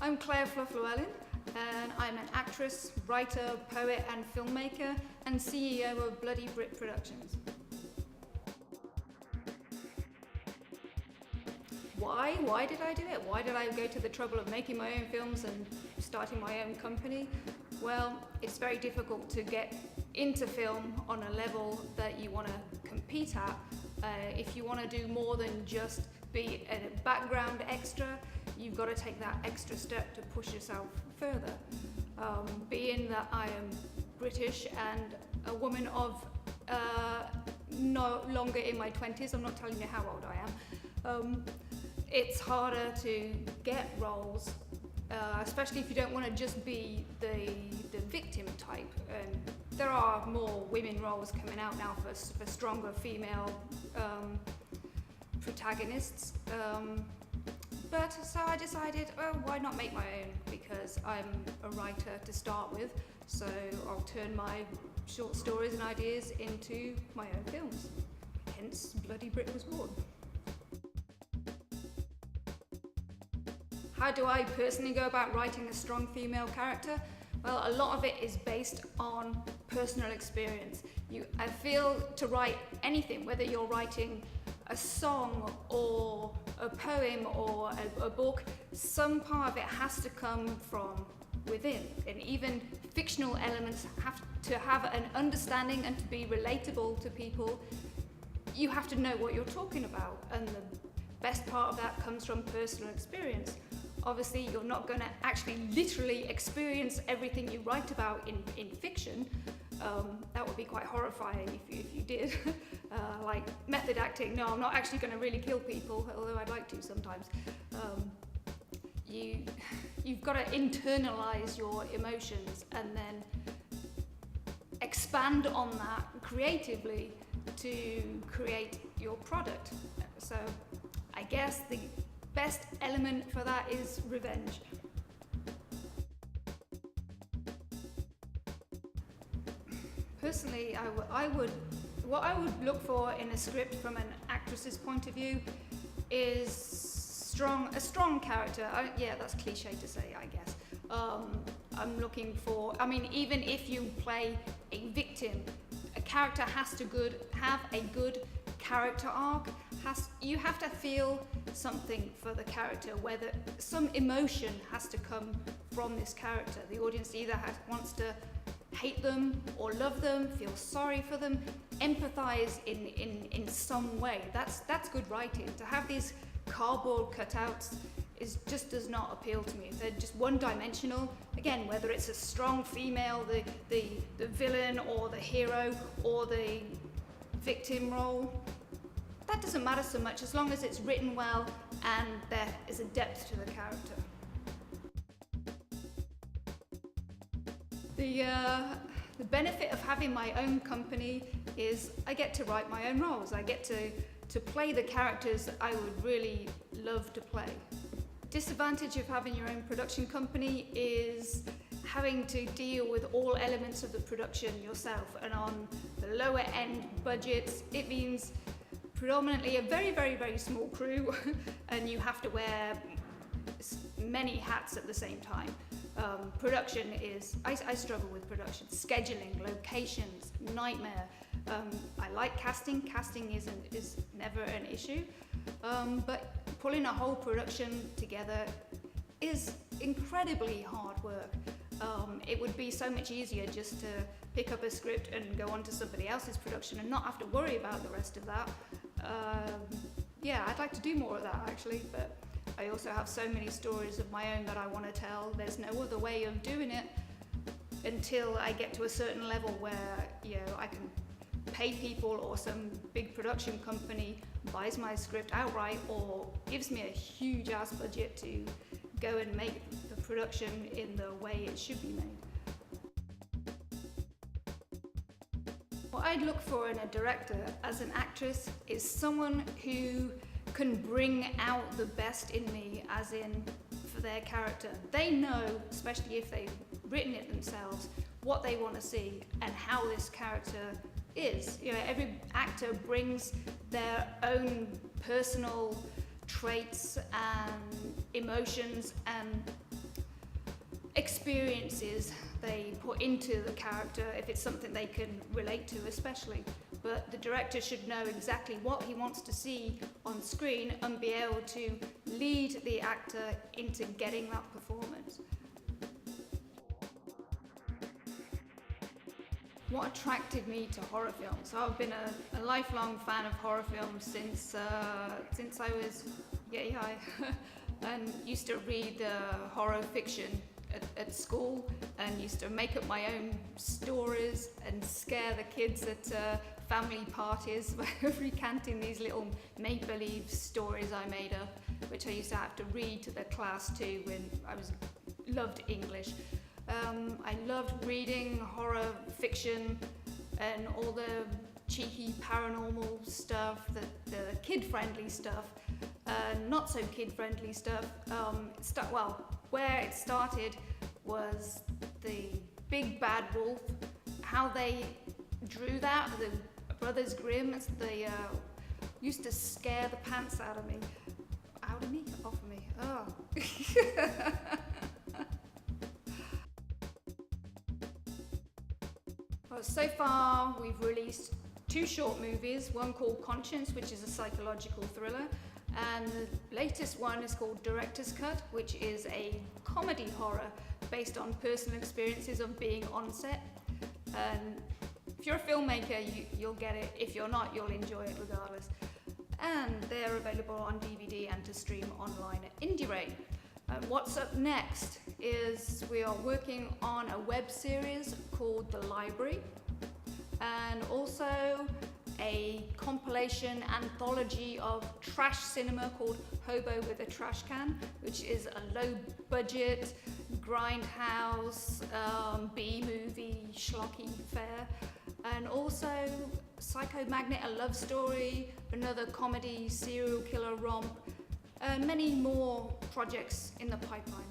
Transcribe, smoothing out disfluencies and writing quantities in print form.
I'm Claire Fluff-Llewellyn, and I'm an actress, writer, poet and filmmaker and CEO of Bloody Brit Productions. Why did I do it? Why did I go to the trouble of making my own films and starting my own company? Well, it's very difficult to get into film on a level that you want to compete at. If you want to do more than just be a background extra, you've got to take that extra step to push yourself further. Being that I am British and a woman of no longer in my 20s, I'm not telling you how old I am, it's harder to get roles, especially if you don't want to just be the victim type. And there are more women roles coming out now for stronger female protagonists. But so I decided, oh, why not make my own? Because I'm a writer to start with, so I'll turn my short stories and ideas into my own films. Hence, Bloody Brit was born. How do I personally go about writing a strong female character? Well, a lot of it is based on personal experience. I feel to write anything, whether you're writing a song or a poem or a book, some part of it has to come from within. And even fictional elements have to have an understanding and to be relatable to people. You have to know what you're talking about, and the best part of that comes from personal experience. Obviously, you're not going to actually literally experience everything you write about in fiction. That would be quite horrifying if you did. Like method acting, no, I'm not actually going to really kill people, although I'd like to sometimes. You've got to internalize your emotions and then expand on that creatively to create your product. So I guess the best element for that is revenge. Personally, what I would look for in a script from an actress's point of view is a strong character. Yeah, that's cliche to say, I guess. I'm looking for, even if you play a victim, a character has to have a good character arc. You have to feel something for the character, whether some emotion has to come from this character. The audience either wants to hate them or love them, feel sorry for them, empathize in some way. That's good writing. To have these cardboard cutouts just does not appeal to me. They're just one-dimensional. Again, whether it's a strong female, the villain or the hero or the victim role, that doesn't matter so much as long as it's written well and there is a depth to the character. The benefit of having my own company is I get to write my own roles. I get to play the characters that I would really love to play. Disadvantage of having your own production company is having to deal with all elements of the production yourself, and on the lower end budgets it means predominantly a very, very, very small crew and you have to wear many hats at the same time. Production is, I struggle with production. Scheduling, locations, nightmare. I like casting. Casting is never an issue. But pulling a whole production together is incredibly hard work. It would be so much easier just to pick up a script and go on to somebody else's production and not have to worry about the rest of that. Yeah, I'd like to do more of that actually, but I also have so many stories of my own that I want to tell. There's no other way of doing it until I get to a certain level where, I can pay people or some big production company buys my script outright or gives me a huge ass budget to go and make the production in the way it should be made. What I'd look for in a director as an actress is someone who can bring out the best in me, as in for their character. They know, especially if they've written it themselves, what they want to see and how this character is. Every actor brings their own personal traits and emotions and experiences they put into the character, if it's something they can relate to especially. But the director should know exactly what he wants to see on screen and be able to lead the actor into getting that performance. What attracted me to horror films? So I've been a lifelong fan of horror films since I was yay high and used to read horror fiction at school and used to make up my own stories and scare the kids at family parties by recanting these little make-believe stories I made up, which I used to have to read to the class too when I loved English. I loved reading horror fiction and all the cheeky paranormal stuff, the kid-friendly stuff, not so kid-friendly stuff. Where it started was the big bad wolf, how they drew that, the Brothers Grimm, they used to scare the pants out of me. Out of me? Off of me. Oh. Well, so far we've released 2 short movies, one called Conscience, which is a psychological thriller, and the latest one is called Director's Cut, which is a comedy horror based on personal experiences of being on set. And if you're a filmmaker, you'll get it. If you're not, you'll enjoy it regardless. And they're available on DVD and to stream online at IndieRate. What's up next is we are working on a web series called The Library, and also a compilation anthology of trash cinema called Hobo with a Trash Can, which is a low budget grindhouse B-movie schlocky fare, and also Psycho Magnet, a love story, another comedy serial killer romp, and many more projects in the pipeline.